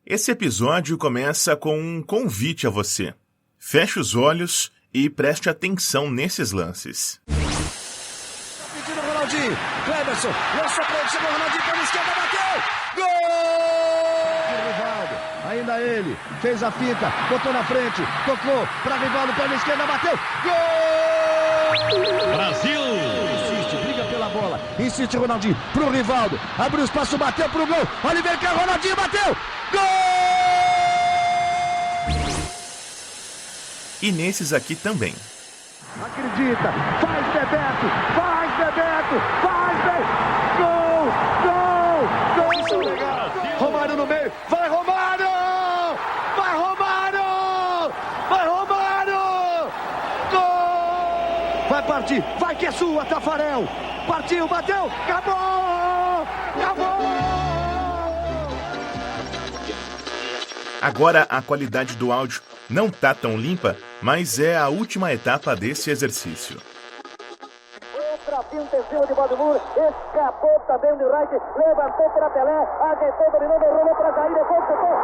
Esse episódio começa com um convite a você. Feche os olhos e preste atenção nesses lances. Pedindo o Ronaldinho, Cleberson, lançou pra ele, chegou o Ronaldinho pela esquerda, bateu! Gol! Rivaldo, ainda ele, fez a finta, botou na frente, tocou pra Rivaldo, pela esquerda, bateu! Gol! Brasil! Insiste, briga pela bola, insiste o Ronaldinho pro Rivaldo, abriu espaço, bateu pro gol, Oliver Kahn, Ronaldinho bateu! Gol! E nesses aqui também. Acredita, faz Bebeto, faz gol! Isso é legal! Romário no meio, vai Romário! Gol! Vai partir, vai que é sua, Tafarel! Partiu, bateu, acabou! Agora a qualidade do áudio não tá tão limpa, mas é a última etapa desse exercício. Outra finta em cima de Valdemur, escapou também de Wright, levantou para Pelé, ajeitou, dominou, rolou para Jair, chutou.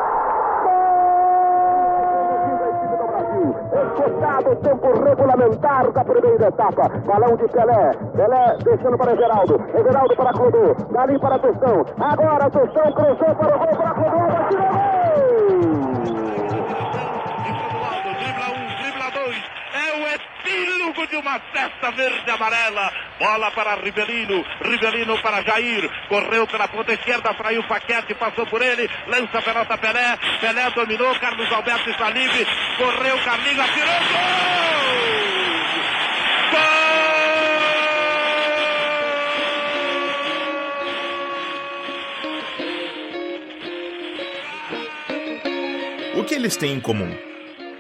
Escutado o tempo regulamentar da primeira etapa. Balão de Pelé. Pelé deixando para Everaldo. Everaldo para Clodô. Dali para Tostão. Agora Tostão cruzou para o gol para Clodô. Dribla um, dribla dois. É o epílogo de uma festa verde-amarela. Bola para Rivelino. Rivelino para Jair. Correu pela ponta esquerda, fraiu o Paquete, passou por ele. Lança a pelota Pelé. Pelé dominou. Carlos Alberto está livre. Correu, Carlinhos, atirou. Gol! O que eles têm em comum?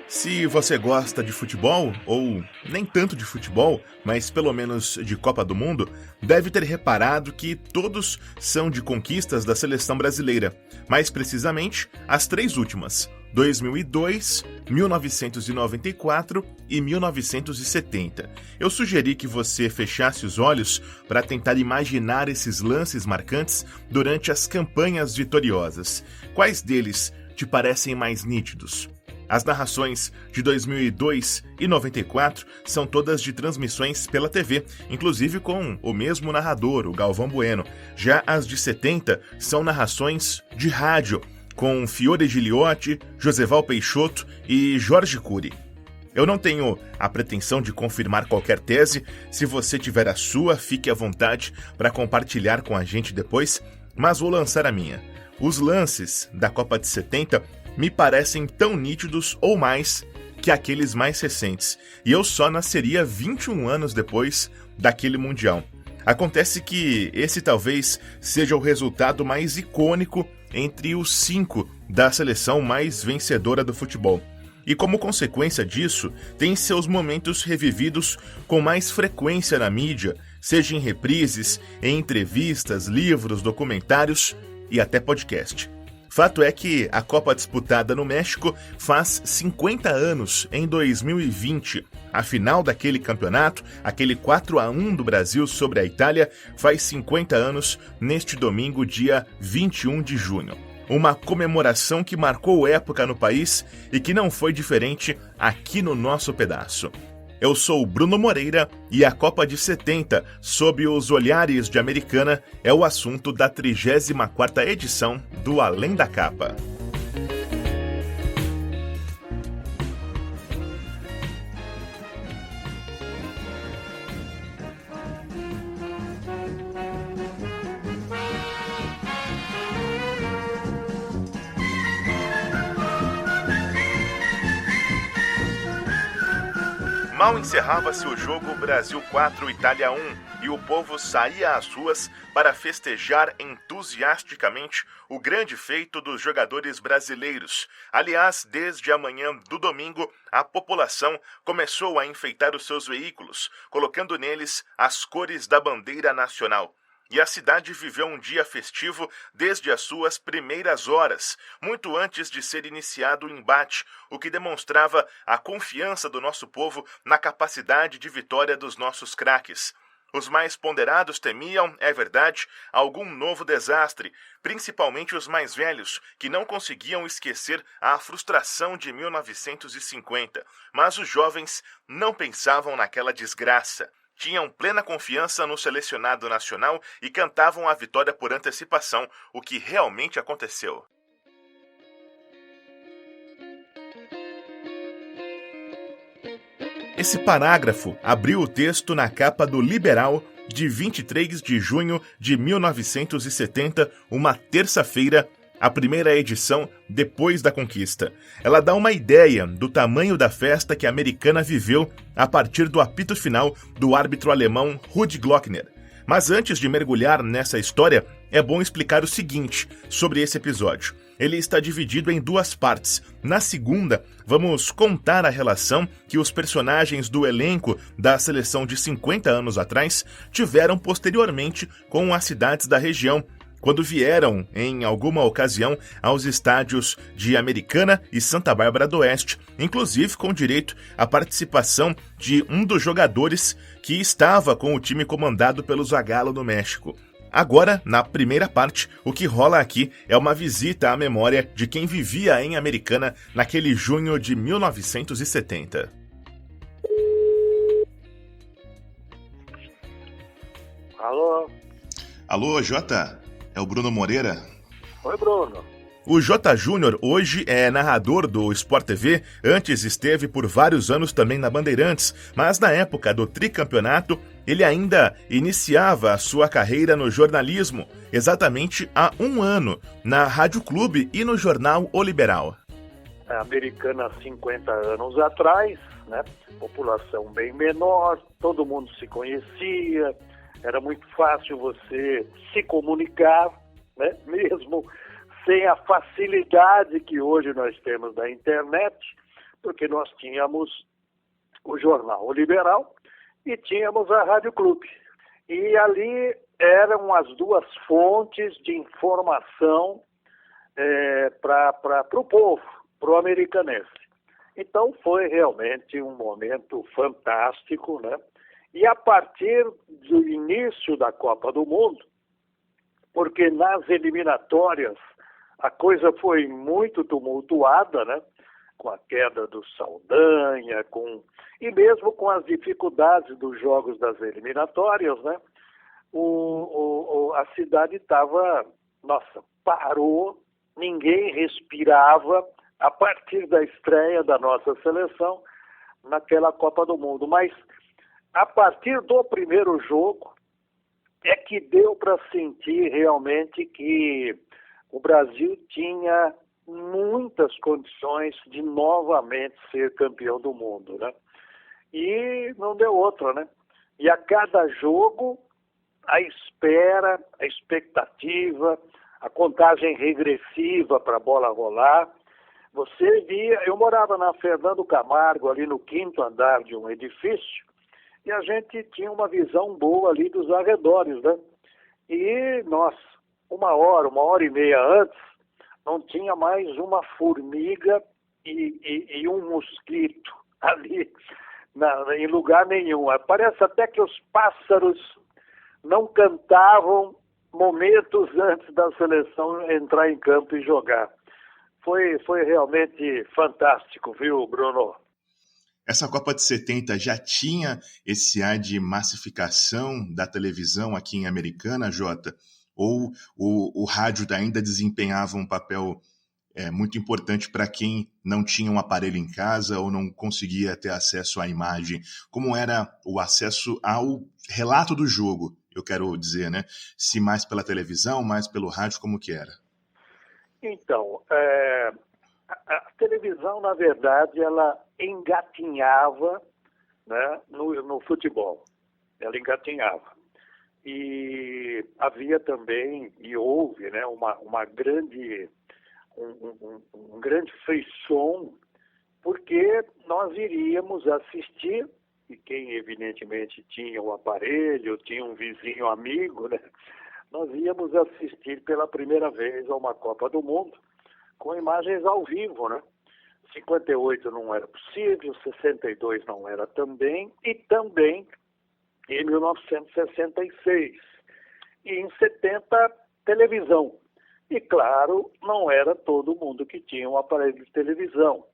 Se você gosta de futebol, ou nem tanto de futebol, mas pelo menos de Copa do Mundo, deve ter reparado que todos são de conquistas da seleção brasileira, mais precisamente as três últimas: 2002, 1994 e 1970. Eu sugeri que você fechasse os olhos para tentar imaginar esses lances marcantes durante as campanhas vitoriosas. Quais deles te parecem mais nítidos? As narrações de 2002 e 94 são todas de transmissões pela TV, inclusive com o mesmo narrador, o Galvão Bueno. Já as de 70 são narrações de rádio, com Fiore Gigliotti, Joseval Peixoto e Jorge Cury. Eu não tenho a pretensão de confirmar qualquer tese. Se você tiver a sua, fique à vontade para compartilhar com a gente depois, mas vou lançar a minha. Os lances da Copa de 70 me parecem tão nítidos ou mais que aqueles mais recentes, e eu só nasceria 21 anos depois daquele Mundial. Acontece que esse talvez seja o resultado mais icônico entre os 5 da seleção mais vencedora do futebol. E como consequência disso, tem seus momentos revividos com mais frequência na mídia, seja em reprises, em entrevistas, livros, documentários e até podcast. Fato é que a Copa disputada no México faz 50 anos em 2020. A final daquele campeonato, aquele 4-1 do Brasil sobre a Itália, faz 50 anos neste domingo, dia 21 de junho. Uma comemoração que marcou época no país e que não foi diferente aqui no nosso pedaço. Eu sou o Bruno Moreira e a Copa de 70, sob os olhares de Americana, é o assunto da 34ª edição do Além da Capa. Mal encerrava-se o jogo Brasil 4, Itália 1, e o povo saía às ruas para festejar entusiasticamente o grande feito dos jogadores brasileiros. Aliás, desde a manhã do domingo, a população começou a enfeitar os seus veículos, colocando neles as cores da bandeira nacional. E a cidade viveu um dia festivo desde as suas primeiras horas, muito antes de ser iniciado o embate, o que demonstrava a confiança do nosso povo na capacidade de vitória dos nossos craques. Os mais ponderados temiam, é verdade, algum novo desastre, principalmente os mais velhos, que não conseguiam esquecer a frustração de 1950. Mas os jovens não pensavam naquela desgraça. Tinham plena confiança no selecionado nacional e cantavam a vitória por antecipação, o que realmente aconteceu. Esse parágrafo abriu o texto na capa do Liberal de 23 de junho de 1970, uma terça-feira, a primeira edição depois da conquista. Ela dá uma ideia do tamanho da festa que a Americana viveu a partir do apito final do árbitro alemão Rudi Glockner. Mas antes de mergulhar nessa história, é bom explicar o seguinte sobre esse episódio. Ele está dividido em duas partes. Na segunda, vamos contar a relação que os personagens do elenco da seleção de 50 anos atrás tiveram posteriormente com as cidades da região, quando vieram, em alguma ocasião, aos estádios de Americana e Santa Bárbara do Oeste, inclusive com direito à participação de um dos jogadores que estava com o time comandado pelo Zagallo no México. Agora, na primeira parte, o que rola aqui é uma visita à memória de quem vivia em Americana naquele junho de 1970. Alô? Alô, Jota? É o Bruno Moreira? Oi, Bruno. O Jota Júnior hoje é narrador do Sport TV, antes esteve por vários anos também na Bandeirantes, mas na época do tricampeonato ele ainda iniciava a sua carreira no jornalismo, exatamente há 1 ano, na Rádio Clube e no jornal O Liberal. A Americana, 50 anos atrás, né? População bem menor, todo mundo se conhecia, era muito fácil você se comunicar, né? Mesmo sem a facilidade que hoje nós temos da internet, porque nós tínhamos o jornal O Liberal e tínhamos a Rádio Clube. E ali eram as duas fontes de informação para o povo, para o americanense. Então foi realmente um momento fantástico, né? E a partir do início da Copa do Mundo, porque nas eliminatórias a coisa foi muito tumultuada, né? Com a queda do Saldanha, e mesmo com as dificuldades dos jogos das eliminatórias, né? A cidade estava, parou, ninguém respirava a partir da estreia da nossa seleção naquela Copa do Mundo. Mas a partir do primeiro jogo é que deu para sentir realmente que o Brasil tinha muitas condições de novamente ser campeão do mundo, né? E não deu outra, né? E a cada jogo, a espera, a expectativa, a contagem regressiva para a bola rolar. Você via, eu morava na Fernando Camargo, ali no 5º andar de um edifício, e a gente tinha uma visão boa ali dos arredores, né? E, 1 hora e meia antes, não tinha mais uma formiga e um mosquito ali em lugar nenhum. Parece até que os pássaros não cantavam momentos antes da seleção entrar em campo e jogar. Foi realmente fantástico, viu, Bruno? Essa Copa de 70 já tinha esse ar de massificação da televisão aqui em Americana, Jota? Ou o rádio ainda desempenhava um papel muito importante para quem não tinha um aparelho em casa ou não conseguia ter acesso à imagem? Como era o acesso ao relato do jogo, eu quero dizer, né? Se mais pela televisão, mais pelo rádio, como que era? Então, a televisão, na verdade, ela engatinhava, né, no futebol. Ela engatinhava. E havia também, e houve, né, um grande frisson, porque nós iríamos assistir, e quem evidentemente tinha um aparelho, tinha um vizinho amigo, né, nós íamos assistir pela primeira vez a uma Copa do Mundo com imagens ao vivo, né? 58 não era possível, 62 não era também, e também em 1966. E em 70, televisão. E, claro, não era todo mundo que tinha um aparelho de televisão.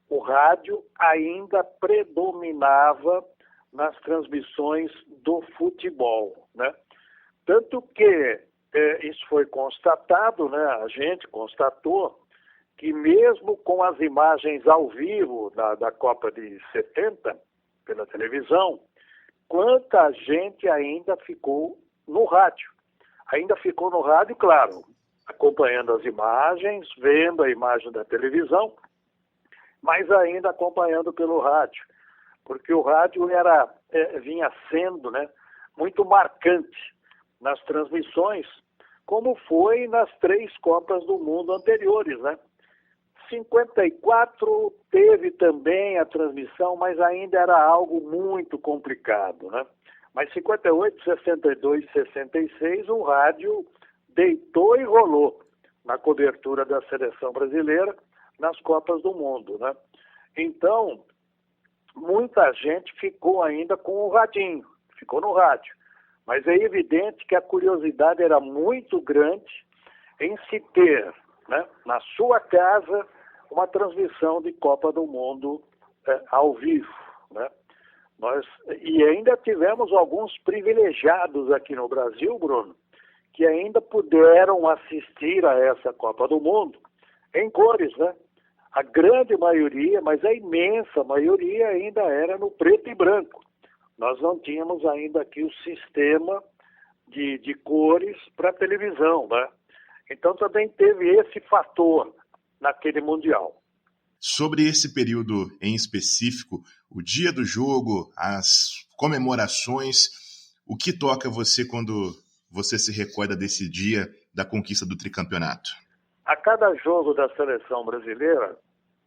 O rádio ainda predominava nas transmissões do futebol, né? Tanto que isso foi constatado, né? A gente constatou que mesmo com as imagens ao vivo da Copa de 70, pela televisão, quanta gente ainda ficou no rádio. Ainda ficou no rádio, claro, acompanhando as imagens, vendo a imagem da televisão, mas ainda acompanhando pelo rádio, porque o rádio vinha sendo, né, muito marcante nas transmissões, como foi nas 3 Copas do Mundo anteriores, né? 54 teve também a transmissão, mas ainda era algo muito complicado, né? Mas 58, 62 e 66, o rádio deitou e rolou na cobertura da seleção brasileira nas Copas do Mundo, né? Então, muita gente ficou ainda com o radinho, ficou no rádio. Mas é evidente que a curiosidade era muito grande em se ter, né, na sua casa, uma transmissão de Copa do Mundo ao vivo, né? E ainda tivemos alguns privilegiados aqui no Brasil, Bruno, que ainda puderam assistir a essa Copa do Mundo em cores, né? A grande maioria, mas a imensa maioria ainda era no preto e branco. Nós não tínhamos ainda aqui o sistema de cores para televisão, né? Então também teve esse fator naquele Mundial. Sobre esse período em específico, o dia do jogo, as comemorações, o que toca você quando você se recorda desse dia da conquista do tricampeonato? A cada jogo da seleção brasileira,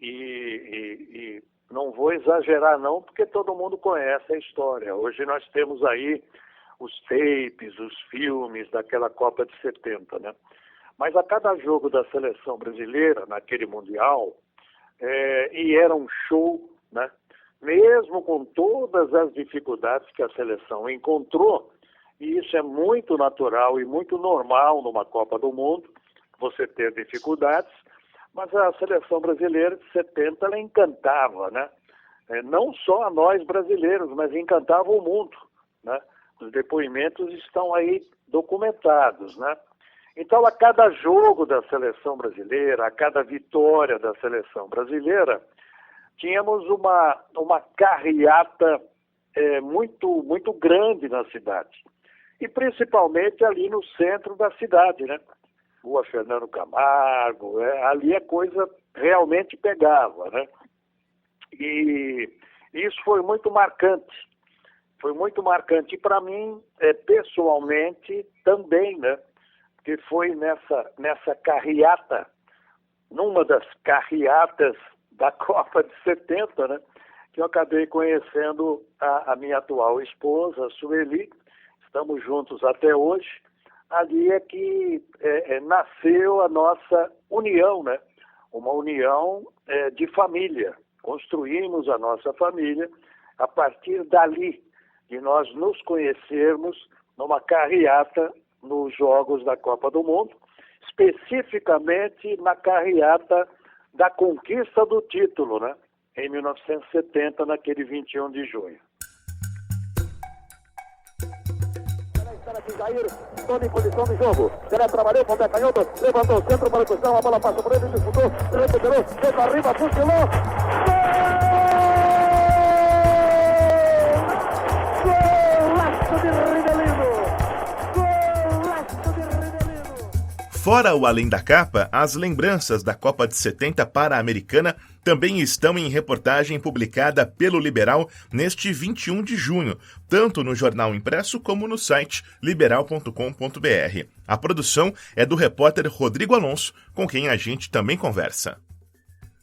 e não vou exagerar não, porque todo mundo conhece a história. Hoje nós temos aí os tapes, os filmes daquela Copa de 70, né? Mas a cada jogo da seleção brasileira, naquele Mundial, e era um show, né? Mesmo com todas as dificuldades que a seleção encontrou, e isso é muito natural e muito normal numa Copa do Mundo, você ter dificuldades, mas a seleção brasileira de 70, ela encantava, né? Não só a nós brasileiros, mas encantava o mundo, né? Os depoimentos estão aí documentados, né? Então, a cada jogo da seleção brasileira, a cada vitória da seleção brasileira, tínhamos uma carreata muito grande na cidade. E principalmente ali no centro da cidade, né? Rua Fernando Camargo, ali a coisa realmente pegava, né? E isso foi muito marcante. Foi muito marcante. E para mim, pessoalmente, também, né? Que foi nessa carreata, numa das carreatas da Copa de 70, né, que eu acabei conhecendo a minha atual esposa, a Sueli. Estamos juntos até hoje. Ali é que nasceu a nossa união, né? Uma união de família. Construímos a nossa família a partir dali, de nós nos conhecermos numa carreata nos Jogos da Copa do Mundo, especificamente na carreata da conquista do título, né? Em 1970, naquele 21 de junho. Jair, todo em posição de jogo. Pelé trabalhou com o pé canhoto, levantou o centro para o costão, a bola passa por ele, disputou, recuperou, fez arriba, fuzilou. Golaço de Rivelino! Golaço de Rivelino! Fora o Além da Capa, as lembranças da Copa de 70 Pan-Americana também estão em reportagem publicada pelo Liberal neste 21 de junho, tanto no jornal impresso como no site liberal.com.br. A produção é do repórter Rodrigo Alonso, com quem a gente também conversa.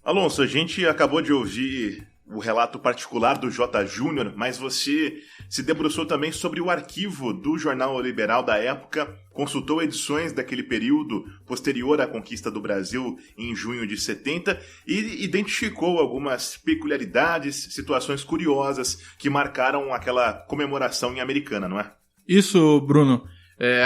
Alonso, a gente acabou de ouvir o relato particular do J. Júnior, mas você se debruçou também sobre o arquivo do jornal Liberal da época, consultou edições daquele período posterior à conquista do Brasil em junho de 70 e identificou algumas peculiaridades, situações curiosas que marcaram aquela comemoração em Americana, não é? Isso, Bruno.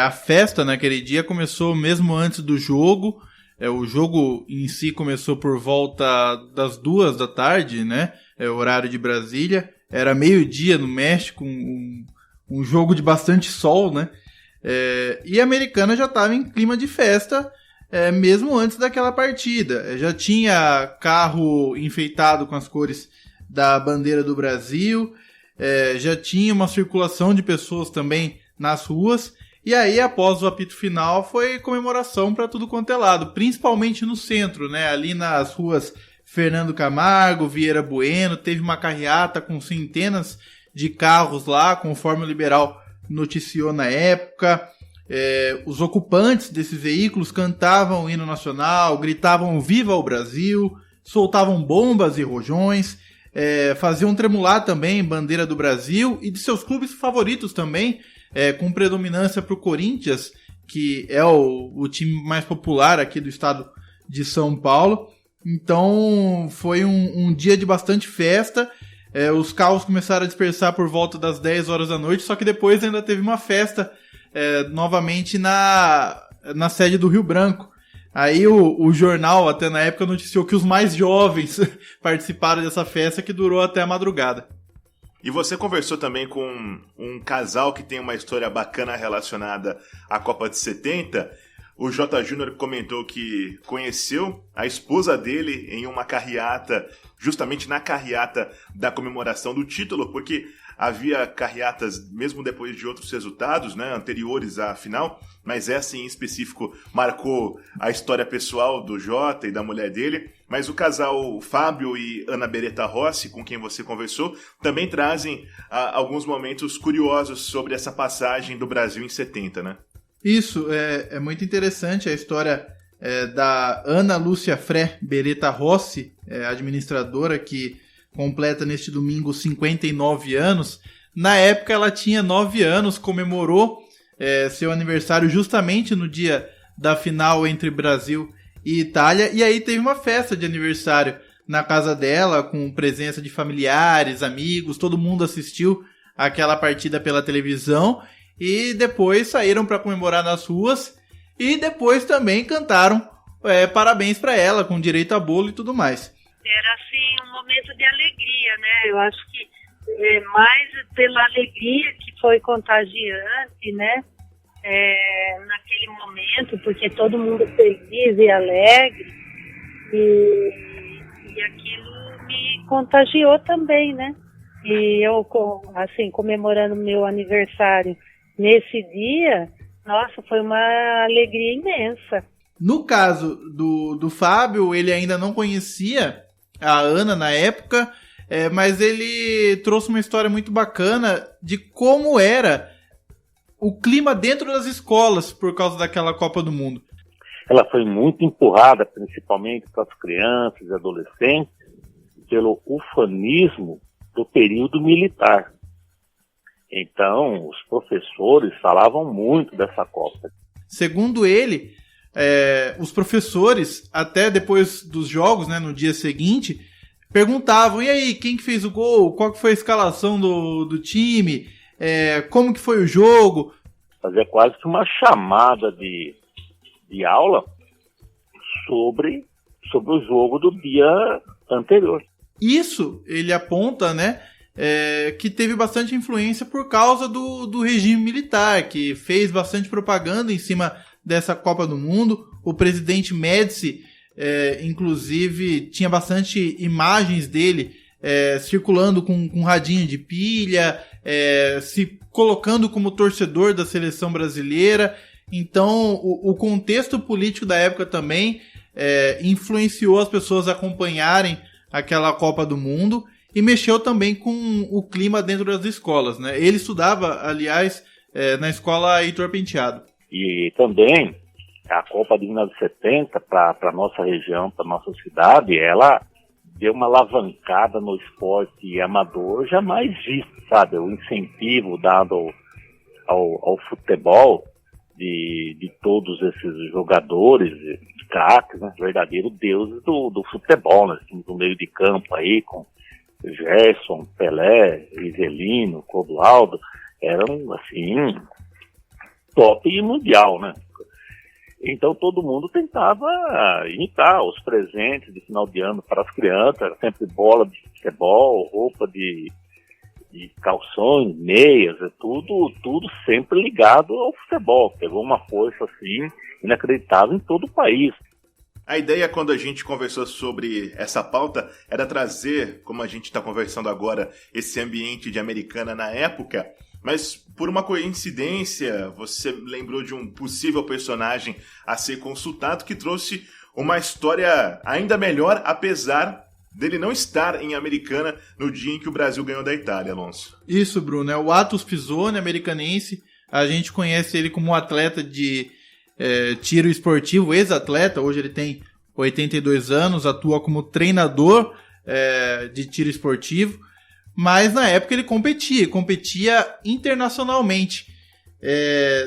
A festa naquele dia começou mesmo antes do jogo. O jogo em si começou por volta das 2 da tarde, né? Horário de Brasília. Era meio-dia no México, um jogo de bastante sol, né? E a Americana já estava em clima de festa mesmo antes daquela partida. Já tinha carro enfeitado com as cores da bandeira do Brasil, já tinha uma circulação de pessoas também nas ruas. E aí, após o apito final, foi comemoração para tudo quanto é lado, principalmente no centro, né? Ali nas ruas Fernando Camargo, Vieira Bueno, teve uma carreata com centenas de carros lá, conforme o Liberal noticiou na época. Os ocupantes desses veículos cantavam o hino nacional, gritavam "Viva o Brasil", soltavam bombas e rojões, faziam tremular também bandeira do Brasil e de seus clubes favoritos também, com predominância para o Corinthians, que é o time mais popular aqui do estado de São Paulo. Então foi um dia de bastante festa. Os carros começaram a dispersar por volta das 10 horas da noite, só que depois ainda teve uma festa novamente na sede do Rio Branco. Aí o jornal, até na época, noticiou que os mais jovens participaram dessa festa, que durou até a madrugada. E você conversou também com um casal que tem uma história bacana relacionada à Copa de 70. O J. Júnior comentou que conheceu a esposa dele em uma carreata, justamente na carreata da comemoração do título, porque havia carreatas mesmo depois de outros resultados, né, anteriores à final, mas essa em específico marcou a história pessoal do Jota e da mulher dele. Mas o casal Fábio e Ana Beretta Rossi, com quem você conversou, também trazem alguns momentos curiosos sobre essa passagem do Brasil em 70, né? Isso, é muito interessante a história da Ana Lúcia Fré Beretta Rossi, administradora que completa neste domingo 59 anos. Na época ela tinha 9 anos, comemorou seu aniversário justamente no dia da final entre Brasil e Itália, e aí teve uma festa de aniversário na casa dela, com presença de familiares, amigos, todo mundo assistiu aquela partida pela televisão, e depois saíram para comemorar nas ruas, e depois também cantaram parabéns para ela, com direito a bolo e tudo mais. Era assim um momento de alegria, né? Eu acho que mais pela alegria que foi contagiante, né? Naquele momento, porque todo mundo feliz e alegre, e aquilo me contagiou também, né? E eu, assim, comemorando meu aniversário nesse dia, nossa, foi uma alegria imensa. No caso do Fábio, ele ainda não conhecia a Ana na época, mas ele trouxe uma história muito bacana de como era o clima dentro das escolas por causa daquela Copa do Mundo. Ela foi muito empurrada, principalmente para as crianças e adolescentes, pelo ufanismo do período militar. Então, os professores falavam muito dessa Copa. Segundo ele, os professores, até depois dos jogos, né, no dia seguinte, perguntavam: e aí, quem que fez o gol? Qual que foi a escalação do time? Como que foi o jogo? Fazia quase que uma chamada de aula sobre o jogo do dia anterior. Isso ele aponta, né, que teve bastante influência por causa do regime militar, que fez bastante propaganda em cima dessa Copa do Mundo. O presidente Médici, inclusive, tinha bastante imagens dele circulando com radinho de pilha, se colocando como torcedor da seleção brasileira. Então, o contexto político da época também influenciou as pessoas a acompanharem aquela Copa do Mundo e mexeu também com o clima dentro das escolas, né? Ele estudava, aliás, na escola Heitor Penteado. E também a Copa de 1970, para a nossa região, para a nossa cidade, ela deu uma alavancada no esporte amador jamais visto, sabe? O incentivo dado ao futebol de todos esses jogadores, craques, né, verdadeiros deuses do futebol, né, no meio de campo aí, com Gerson, Pelé, Rivelino, Clodoaldo, eram, assim, top mundial, né? Então todo mundo tentava imitar os presentes de final de ano para as crianças, era sempre bola de futebol, roupa de calções, meias, tudo sempre ligado ao futebol. Pegou uma força assim inacreditável em todo o país. A ideia, quando a gente conversou sobre essa pauta, era trazer, como a gente está conversando agora, esse ambiente de Americana na época, mas por uma coincidência, você lembrou de um possível personagem a ser consultado que trouxe uma história ainda melhor, apesar dele não estar em Americana no dia em que o Brasil ganhou da Itália, Alonso. Isso, Bruno, é o Atos Pisoni, americanense. A gente conhece ele como um atleta de tiro esportivo, ex-atleta. Hoje ele tem 82 anos, atua como treinador de tiro esportivo. Mas na época ele competia internacionalmente.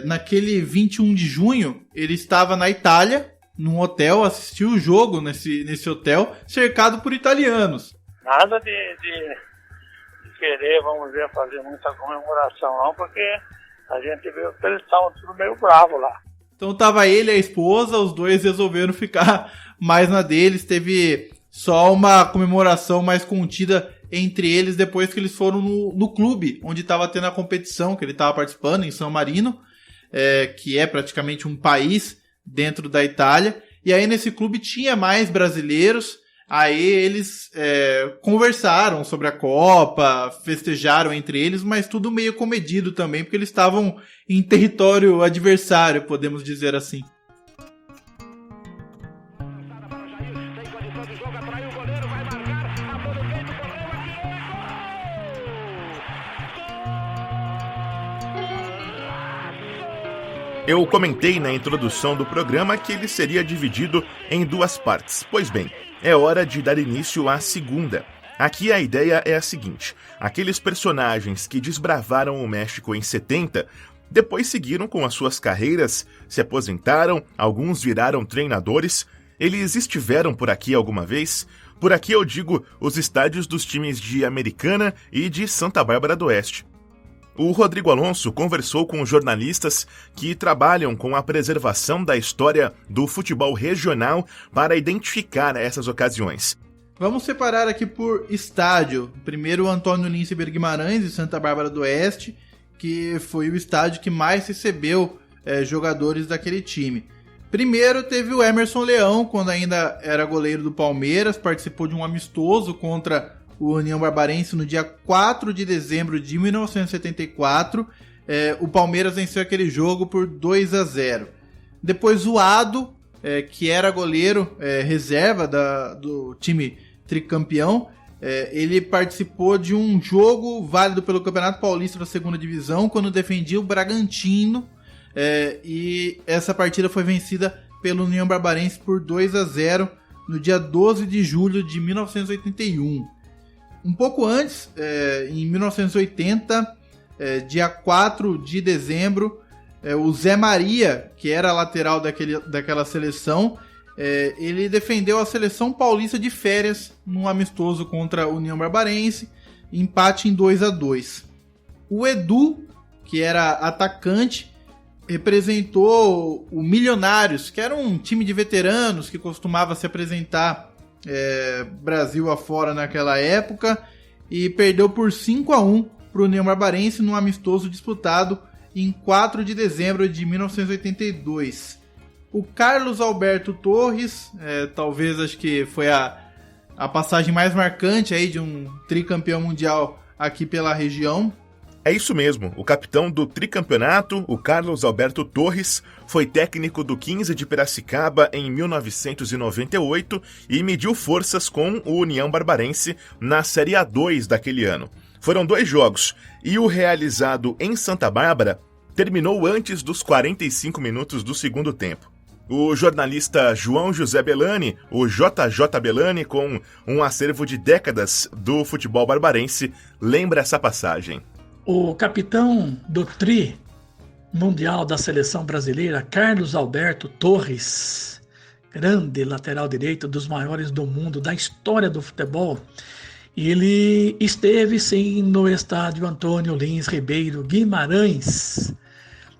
Naquele 21 de junho, ele estava na Itália, num hotel, assistiu o jogo nesse hotel, cercado por italianos. Nada de querer, vamos dizer, fazer muita comemoração não, porque a gente viu que eles estavam tudo meio bravos lá. Então tava ele e a esposa, os dois resolveram ficar mais na deles, teve só uma comemoração mais contida entre eles depois que eles foram no clube, onde estava tendo a competição, que ele estava participando, em San Marino, que é praticamente um país dentro da Itália, e aí nesse clube tinha mais brasileiros, aí eles conversaram sobre a Copa, festejaram entre eles, mas tudo meio comedido também, porque eles estavam em território adversário, podemos dizer assim. Eu comentei na introdução do programa que ele seria dividido em duas partes. Pois bem, é hora de dar início à segunda. Aqui a ideia é a seguinte: aqueles personagens que desbravaram o México em 70, depois seguiram com as suas carreiras, se aposentaram, alguns viraram treinadores. Eles estiveram por aqui alguma vez? Por aqui eu digo os estádios dos times de Americana e de Santa Bárbara do Oeste. O Rodrigo Alonso conversou com jornalistas que trabalham com a preservação da história do futebol regional para identificar essas ocasiões. Vamos separar aqui por estádio. Primeiro o Antônio Linceberg Guimarães, de Santa Bárbara do Oeste, que foi o estádio que mais recebeu jogadores daquele time. Primeiro teve o Emerson Leão, quando ainda era goleiro do Palmeiras, participou de um amistoso contra o União Barbarense no dia 4 de dezembro de 1974. O Palmeiras venceu aquele jogo por 2-0. Depois o Ado, que era goleiro reserva do time tricampeão, ele participou de um jogo válido pelo Campeonato Paulista da 2ª Divisão, quando defendia o Bragantino, e essa partida foi vencida pelo União Barbarense por 2-0 no dia 12 de julho de 1981. Um pouco antes, em 1980, dia 4 de dezembro, o Zé Maria, que era lateral daquela seleção, ele defendeu a seleção paulista de férias num amistoso contra a União Barbarense, empate em 2-2. O Edu, que era atacante, representou o Milionários, que era um time de veteranos que costumava se apresentar Brasil afora naquela época, e perdeu por 5-1 para o União Barbarense num amistoso disputado em 4 de dezembro de 1982. O Carlos Alberto Torres, talvez acho que foi a passagem mais marcante aí de um tricampeão mundial aqui pela região. É isso mesmo, o capitão do tricampeonato, o Carlos Alberto Torres, foi técnico do 15 de Piracicaba em 1998 e mediu forças com o União Barbarense na Série A2 daquele ano. Foram 2 jogos e o realizado em Santa Bárbara terminou antes dos 45 minutos do segundo tempo. O jornalista João José Bellani, o JJ Bellani, com um acervo de décadas do futebol barbarense, lembra essa passagem. O capitão do Tri mundial da seleção brasileira, Carlos Alberto Torres, grande lateral direito, dos maiores do mundo, da história do futebol. Ele esteve sim no estádio Antônio Lins Ribeiro Guimarães,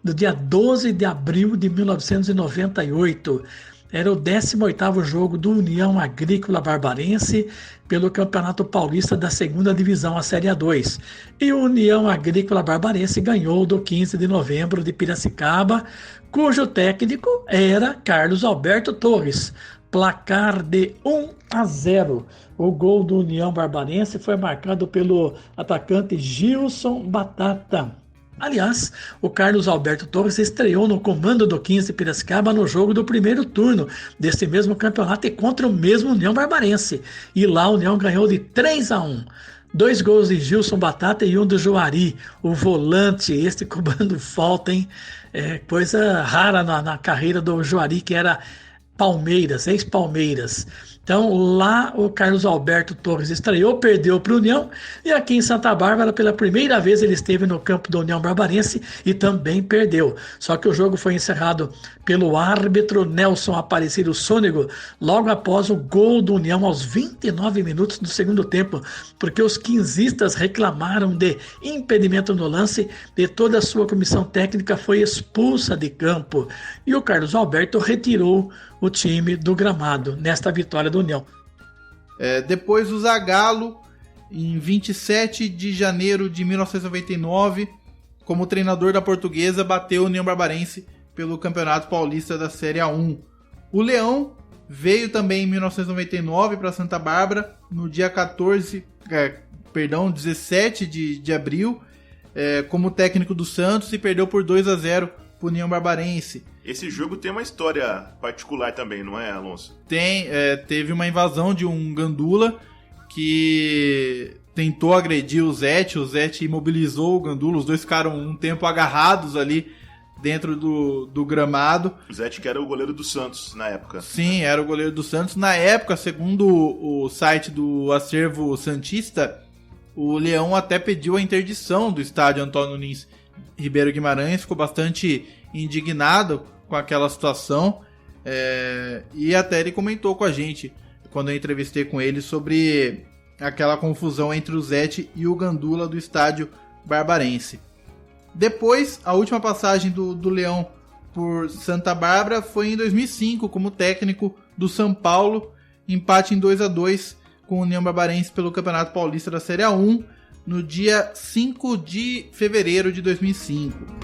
no dia 12 de abril de 1998. Era o 18º jogo do União Agrícola Barbarense pelo Campeonato Paulista da 2ª Divisão, a Série A2. E o União Agrícola Barbarense ganhou do 15 de novembro de Piracicaba, cujo técnico era Carlos Alberto Torres. Placar de 1-0. O gol do União Barbarense foi marcado pelo atacante Gilson Batata. Aliás, o Carlos Alberto Torres estreou no comando do 15 Piracicaba no jogo do primeiro turno desse mesmo campeonato e contra o mesmo União Barbarense. E lá a União ganhou de 3-1. 2 gols de Gilson Batata e um do Juari, o volante, este cobrando falta, hein? Coisa rara na carreira do Juari, que era Palmeiras, ex-Palmeiras. Então lá o Carlos Alberto Torres estreou, perdeu para o União, e aqui em Santa Bárbara pela primeira vez ele esteve no campo do União Barbarense e também perdeu. Só que o jogo foi encerrado pelo árbitro Nelson Aparecido Sônego logo após o gol do União aos 29 minutos do segundo tempo, porque os quinzistas reclamaram de impedimento no lance e toda a sua comissão técnica foi expulsa de campo. E o Carlos Alberto retirou o time do gramado nesta vitória do União. Depois o Zagallo, em 27 de janeiro de 1999, como treinador da Portuguesa, bateu o União Barbarense pelo Campeonato Paulista da Série A1. O Leão veio também em 1999 para Santa Bárbara, no dia 17 de abril, como técnico do Santos, e perdeu por 2-0 para o União Barbarense. Esse jogo tem uma história particular também, não é, Alonso? Teve uma invasão de um gandula que tentou agredir o Zete imobilizou o gandula, os dois ficaram um tempo agarrados ali dentro do gramado. O Zete que era o goleiro do Santos na época. Sim, era o goleiro do Santos. Na época, segundo o site do Acervo Santista, o Leão até pediu a interdição do estádio Antônio Lins Ribeiro Guimarães, ficou bastante indignado com aquela situação, e até ele comentou com a gente, quando eu entrevistei com ele, sobre aquela confusão entre o Zete e o gandula do estádio barbarense. Depois, a última passagem do Leão por Santa Bárbara foi em 2005, como técnico do São Paulo, empate em 2-2 com o União Barbarense pelo Campeonato Paulista da Série A1, no dia 5 de fevereiro de 2005.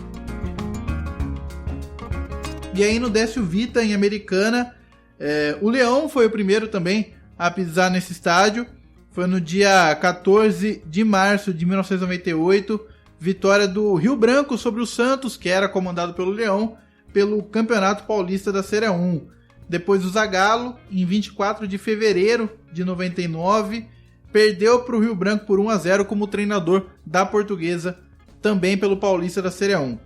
E aí no Décio Vita, em Americana, o Leão foi o primeiro também a pisar nesse estádio. Foi no dia 14 de março de 1998, vitória do Rio Branco sobre o Santos, que era comandado pelo Leão, pelo Campeonato Paulista da Série 1. Depois o Zagallo, em 24 de fevereiro de 99, perdeu para o Rio Branco por 1-0 como treinador da Portuguesa, também pelo Paulista da Série 1.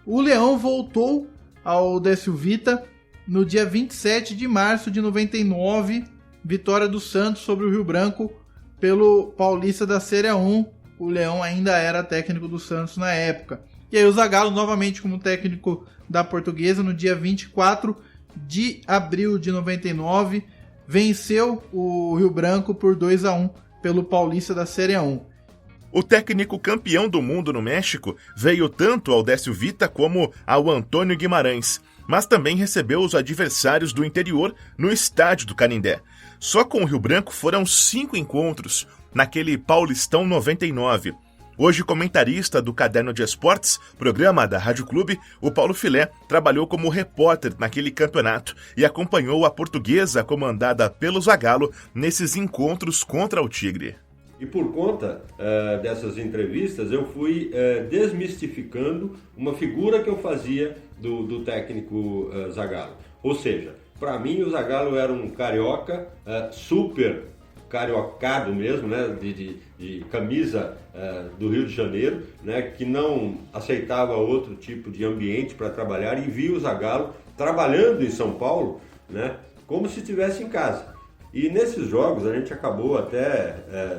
O Leão voltou ao Décio Vita no dia 27 de março de 99, vitória do Santos sobre o Rio Branco pelo Paulista da Série 1. O Leão ainda era técnico do Santos na época. E aí o Zagallo novamente como técnico da Portuguesa no dia 24 de abril de 99, venceu o Rio Branco por 2-1 pelo Paulista da Série 1. O técnico campeão do mundo no México veio tanto ao Décio Vita como ao Antônio Guimarães, mas também recebeu os adversários do interior no estádio do Canindé. Só com o Rio Branco foram 5 encontros naquele Paulistão 99. Hoje comentarista do Caderno de Esportes, programa da Rádio Clube, o Paulo Filé trabalhou como repórter naquele campeonato e acompanhou a Portuguesa comandada pelo Zagallo nesses encontros contra o Tigre. E por conta dessas entrevistas, eu fui desmistificando uma figura que eu fazia do técnico Zagallo. Ou seja, para mim o Zagallo era um carioca super cariocado mesmo, né, de camisa do Rio de Janeiro, né, que não aceitava outro tipo de ambiente para trabalhar, e via o Zagallo trabalhando em São Paulo, né, como se estivesse em casa. E nesses jogos a gente acabou até,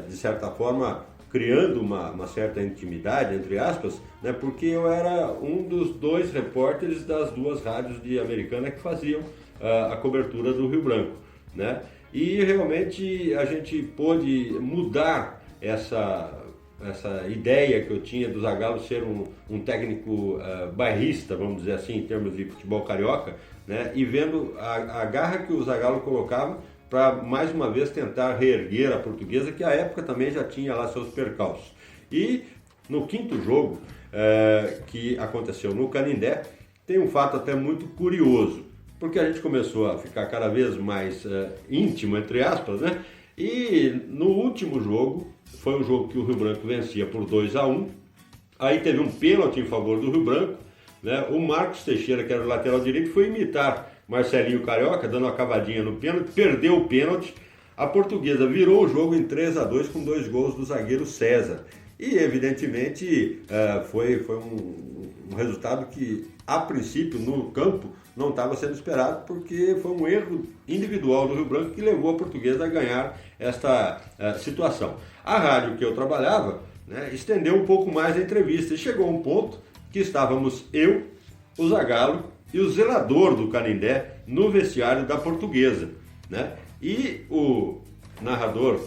de certa forma, criando uma certa intimidade, entre aspas, né, porque eu era um dos 2 repórteres das 2 rádios de Americana que faziam a cobertura do Rio Branco, né? E realmente a gente pôde mudar essa ideia que eu tinha do Zagallo ser um técnico bairrista, vamos dizer assim, em termos de futebol carioca, né? E vendo a garra que o Zagallo colocava para mais uma vez tentar reerguer a Portuguesa, que à época também já tinha lá seus percalços. E no 5º jogo, que aconteceu no Canindé, tem um fato até muito curioso, porque a gente começou a ficar cada vez mais íntimo, entre aspas, né? E no último jogo, foi um jogo que o Rio Branco vencia por 2-1, aí teve um pênalti em favor do Rio Branco, né? O Marcos Teixeira, que era o lateral direito, foi imitar Marcelinho Carioca, dando uma cavadinha no pênalti, perdeu o pênalti, a Portuguesa virou o jogo em 3-2 com 2 gols do zagueiro César. E evidentemente foi um resultado que a princípio no campo não estava sendo esperado, porque foi um erro individual do Rio Branco que levou a Portuguesa a ganhar esta situação. A rádio que eu trabalhava, né, estendeu um pouco mais a entrevista e chegou a um ponto que estávamos eu, o Zagallo e o zelador do Canindé no vestiário da Portuguesa, né? E o narrador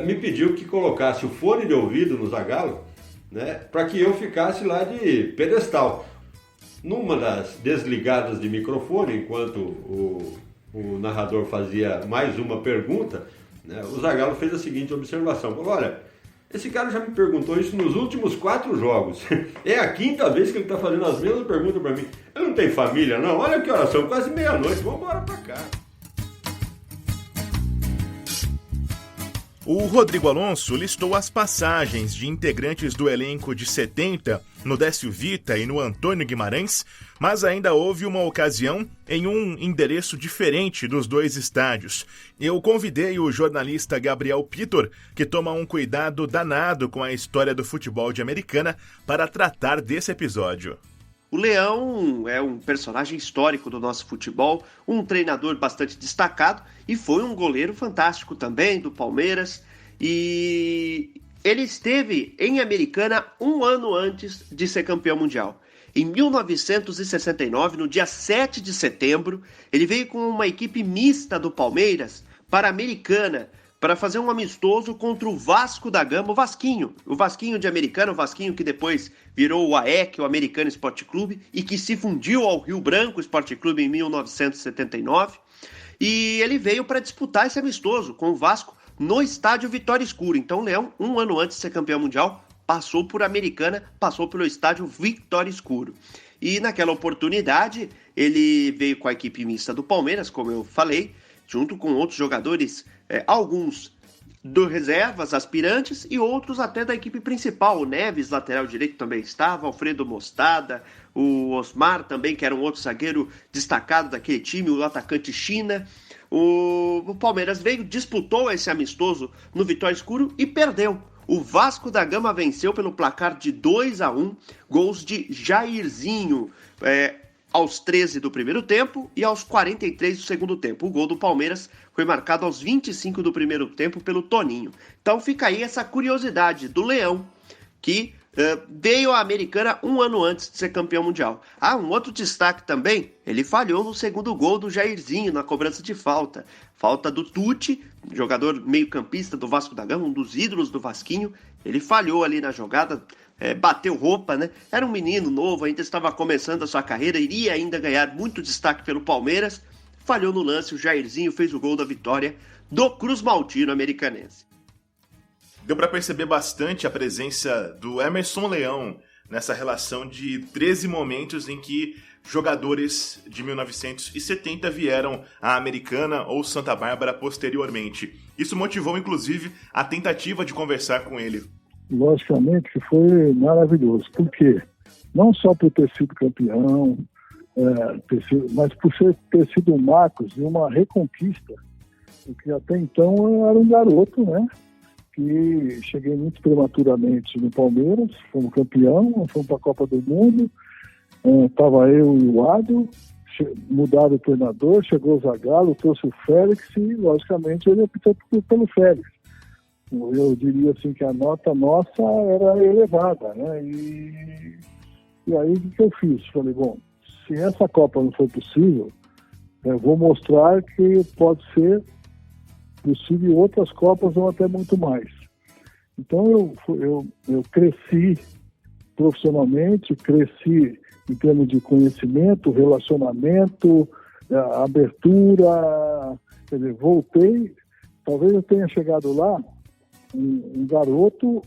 me pediu que colocasse o fone de ouvido no Zagallo, né, para que eu ficasse lá de pedestal. Numa das desligadas de microfone, enquanto o narrador fazia mais uma pergunta, né, o Zagallo fez a seguinte observação: falou, olha, esse cara já me perguntou isso nos últimos 4 jogos. É a 5ª vez que ele está fazendo as mesmas perguntas para mim. Ele não tem família, não? Olha que horas são, quase meia-noite, vamos embora para cá. O Rodrigo Alonso listou as passagens de integrantes do elenco de 70 no Décio Vita e no Antônio Guimarães, mas ainda houve uma ocasião em um endereço diferente dos 2 estádios. Eu convidei o jornalista Gabriel Pitor, que toma um cuidado danado com a história do futebol de Americana, para tratar desse episódio. O Leão é um personagem histórico do nosso futebol, um treinador bastante destacado e foi um goleiro fantástico também do Palmeiras. E ele esteve em Americana 1 ano antes de ser campeão mundial. Em 1969, no dia 7 de setembro, ele veio com uma equipe mista do Palmeiras para a Americana, para fazer um amistoso contra o Vasco da Gama, o Vasquinho de Americana, o Vasquinho que depois virou o AEC, o Americana Esporte Clube, e que se fundiu ao Rio Branco Esporte Clube em 1979, e ele veio para disputar esse amistoso com o Vasco no estádio Vitória Escuro. Então o Leão, 1 ano antes de ser campeão mundial, passou por Americana, passou pelo estádio Vitória Escuro. E naquela oportunidade, ele veio com a equipe mista do Palmeiras, como eu falei, junto com outros jogadores, alguns do reservas, aspirantes, e outros até da equipe principal. O Neves, lateral direito, também estava, Alfredo Mostada, o Osmar também, que era um outro zagueiro destacado daquele time, o atacante China. O Palmeiras veio, disputou esse amistoso no Vitória Escuro e perdeu. O Vasco da Gama venceu pelo placar de 2-1, gols de Jairzinho, aos 13 do primeiro tempo e aos 43 do segundo tempo. O gol do Palmeiras foi marcado aos 25 do primeiro tempo pelo Toninho. Então fica aí essa curiosidade do Leão, que veio à Americana 1 ano antes de ser campeão mundial. Um outro destaque também, ele falhou no segundo gol do Jairzinho, na cobrança de falta. Falta do Tucci, jogador meio-campista do Vasco da Gama, um dos ídolos do Vasquinho. Ele falhou ali na jogada, bateu roupa, né? Era um menino novo, ainda estava começando a sua carreira, iria ainda ganhar muito destaque pelo Palmeiras. Falhou no lance, o Jairzinho fez o gol da vitória do Cruz Maltino americanense. Deu para perceber bastante a presença do Emerson Leão nessa relação de 13 momentos em que jogadores de 1970 vieram à Americana ou Santa Bárbara posteriormente. Isso motivou, inclusive, a tentativa de conversar com ele. Logicamente que foi maravilhoso. Por quê? Não só por ter sido campeão, mas por ter sido um marcos e uma reconquista, porque até então eu era um garoto, né? Que cheguei muito prematuramente no Palmeiras, fomos campeão, fomos para a Copa do Mundo, estava eu e o Adel, mudaram o treinador, chegou o Zagallo, trouxe o Félix e, logicamente, ele optou pelo Félix. eu diria assim que a nota nossa era elevada, né? E aí o que eu fiz? Falei, bom, se essa Copa não for possível, eu vou mostrar que pode ser possível outras Copas ou até muito mais. Então eu cresci profissionalmente, cresci em termos de conhecimento, relacionamento, abertura, quer dizer, voltei, talvez eu tenha chegado lá um garoto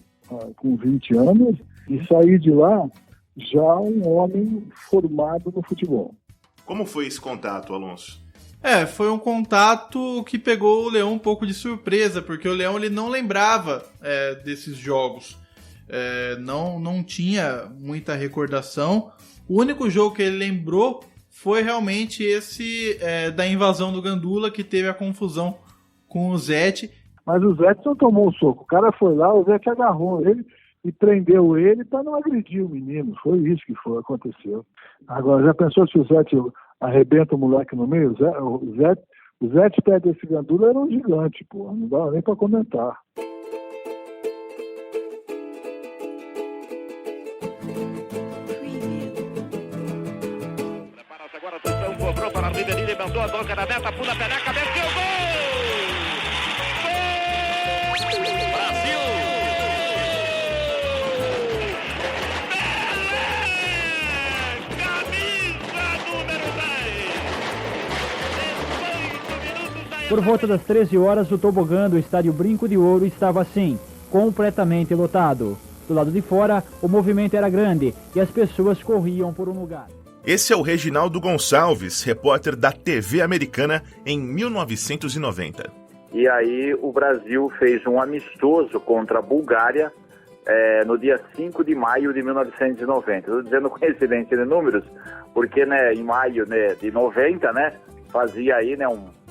com 20 anos e saí de lá já um homem formado no futebol. Como foi esse contato, Alonso? Foi um contato que pegou o Leão um pouco de surpresa, porque o Leão ele não lembrava desses jogos. Não tinha muita recordação. O único jogo que ele lembrou foi realmente esse da invasão do Gandula, que teve a confusão com o Zete. Mas o Zete não tomou um soco. O cara foi lá, o Zete agarrou ele e prendeu ele para não agredir o menino. Foi isso que aconteceu. Agora, já pensou se o Zete arrebenta o moleque no meio? O Zete perto desse Gandula era um gigante, pô. Não dava nem para comentar. Prepara-se agora, atenção, cobrou para Ribeirinho, ele mandou a boca na meta, pula a peneca, meteu o gol! Por volta das 13 horas, o tobogã do estádio Brinco de Ouro estava assim, completamente lotado. Do lado de fora, o movimento era grande e as pessoas corriam por um lugar. Esse é o Reginaldo Gonçalves, repórter da TV Americana em 1990. E aí o Brasil fez um amistoso contra a Bulgária no dia 5 de maio de 1990. Estou dizendo coincidência de números, porque em maio de 90, fazia aí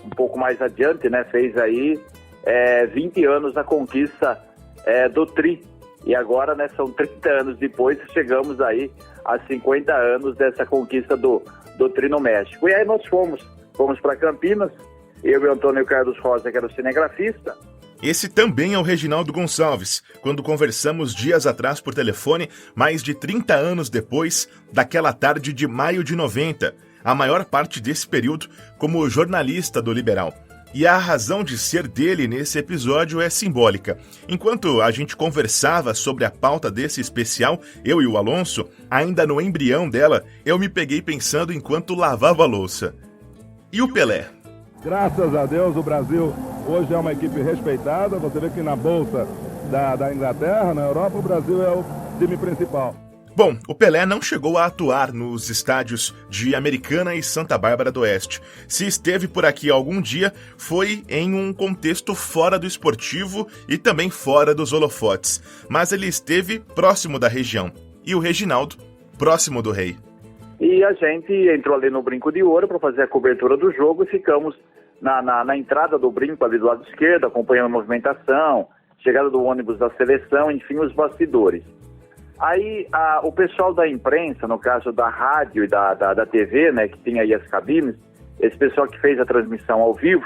um pouco mais adiante, fez aí 20 anos da conquista do Tri. E agora, são 30 anos depois, chegamos aí a 50 anos dessa conquista do Tri no México. E aí nós fomos para Campinas, eu e o Antônio Carlos Rosa, que era o cinegrafista. Esse também é o Reginaldo Gonçalves, quando conversamos dias atrás por telefone, mais de 30 anos depois daquela tarde de maio de 90, a maior parte desse período como jornalista do Liberal. E a razão de ser dele nesse episódio é simbólica. Enquanto a gente conversava sobre a pauta desse especial, eu e o Alonso, ainda no embrião dela, eu me peguei pensando enquanto lavava a louça. E o Pelé? Graças a Deus, o Brasil hoje é uma equipe respeitada. Você vê que na bolsa da Inglaterra, na Europa, o Brasil é o time principal. Bom, o Pelé não chegou a atuar nos estádios de Americana e Santa Bárbara do Oeste. Se esteve por aqui algum dia, foi em um contexto fora do esportivo e também fora dos holofotes. Mas ele esteve próximo da região. E o Reginaldo, próximo do rei. E a gente entrou ali no Brinco de Ouro para fazer a cobertura do jogo e ficamos na entrada do Brinco, ali do lado esquerdo, acompanhando a movimentação, chegada do ônibus da seleção, enfim, os bastidores. Aí o pessoal da imprensa, no caso da rádio e da TV, que tinha aí as cabines, esse pessoal que fez a transmissão ao vivo,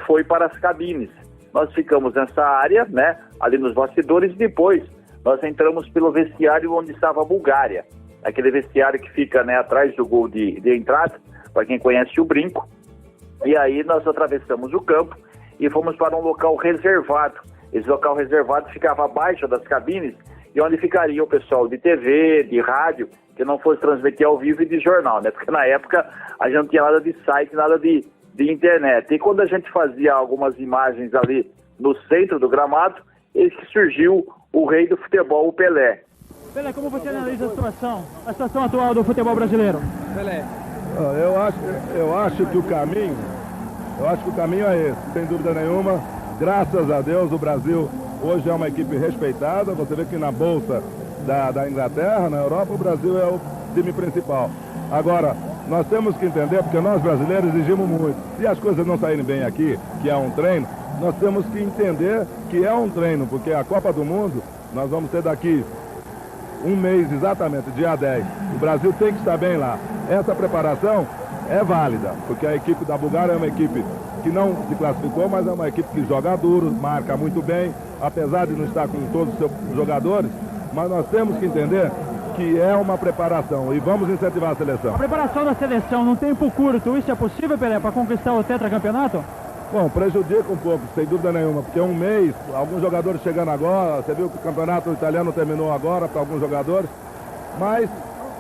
foi para as cabines. Nós ficamos nessa área, ali nos bastidores, e depois nós entramos pelo vestiário onde estava a Bulgária, aquele vestiário que fica atrás do gol de entrada, para quem conhece o Brinco. E aí nós atravessamos o campo e fomos para um local reservado. Esse local reservado ficava abaixo das cabines, e onde ficaria o pessoal de TV, de rádio, que não fosse transmitir ao vivo, e de jornal, Porque na época a gente não tinha nada de site, nada de internet. E quando a gente fazia algumas imagens ali no centro do gramado, eis que surgiu o rei do futebol, o Pelé. Pelé, como você analisa a situação atual do futebol brasileiro? Pelé. Eu acho que o caminho é esse, sem dúvida nenhuma. Graças a Deus o Brasil hoje é uma equipe respeitada. Você vê que na bolsa da Inglaterra, na Europa, o Brasil é o time principal. Agora, nós temos que entender, porque nós brasileiros exigimos muito. Se as coisas não saírem bem aqui, que é um treino, nós temos que entender que é um treino, porque a Copa do Mundo nós vamos ter daqui um mês exatamente, dia 10. O Brasil tem que estar bem lá. Essa preparação é válida, porque a equipe da Bulgária é uma equipe que não se classificou, mas é uma equipe que joga duro, marca muito bem, apesar de não estar com todos os seus jogadores, mas nós temos que entender que é uma preparação e vamos incentivar a seleção. A preparação da seleção num tempo curto, isso é possível, Pelé, para conquistar o tetracampeonato? Bom, prejudica um pouco, sem dúvida nenhuma, porque um mês, alguns jogadores chegando agora, você viu que o campeonato italiano terminou agora para alguns jogadores, mas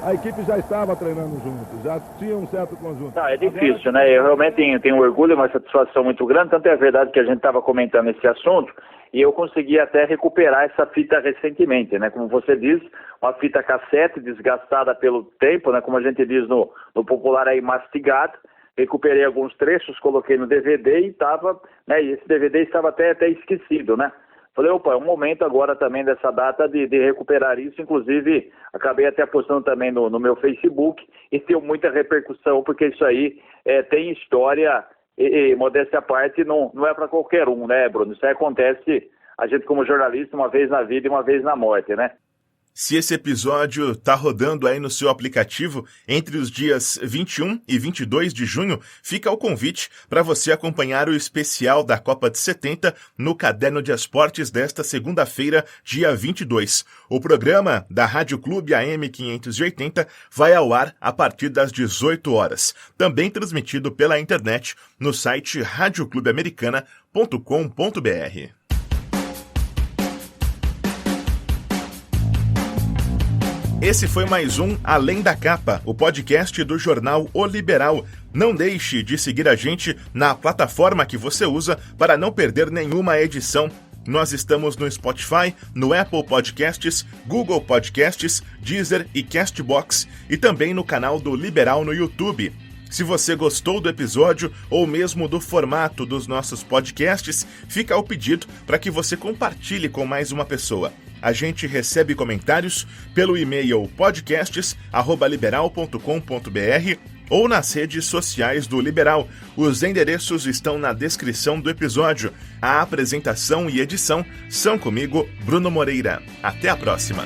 a equipe já estava treinando junto, já tinha um certo conjunto. É difícil, né? Eu realmente tenho orgulho, uma satisfação muito grande, tanto é verdade que a gente estava comentando esse assunto e eu consegui até recuperar essa fita recentemente, né? Como você diz, uma fita cassete desgastada pelo tempo, né? Como a gente diz no popular aí, mastigada. Recuperei alguns trechos, coloquei no DVD e estava, né? E esse DVD estava até esquecido, né? Falei, opa, é um momento agora também dessa data de recuperar isso, inclusive acabei até postando também no meu Facebook e deu muita repercussão, porque isso aí tem história e modéstia à parte, não é para qualquer um, né, Bruno? Isso aí acontece, a gente como jornalista, uma vez na vida e uma vez na morte, né? Se esse episódio tá rodando aí no seu aplicativo entre os dias 21 e 22 de junho, fica o convite para você acompanhar o especial da Copa de 70 no Caderno de Esportes desta segunda-feira, dia 22. O programa da Rádio Clube AM 580 vai ao ar a partir das 18 horas, também transmitido pela internet no site radioclubeamericana.com.br. Esse foi mais um Além da Capa, o podcast do jornal O Liberal. Não deixe de seguir a gente na plataforma que você usa para não perder nenhuma edição. Nós estamos no Spotify, no Apple Podcasts, Google Podcasts, Deezer e Castbox e também no canal do Liberal no YouTube. Se você gostou do episódio ou mesmo do formato dos nossos podcasts, fica o pedido para que você compartilhe com mais uma pessoa. A gente recebe comentários pelo e-mail podcasts@liberal.com.br ou nas redes sociais do Liberal. Os endereços estão na descrição do episódio. A apresentação e edição são comigo, Bruno Moreira. Até a próxima!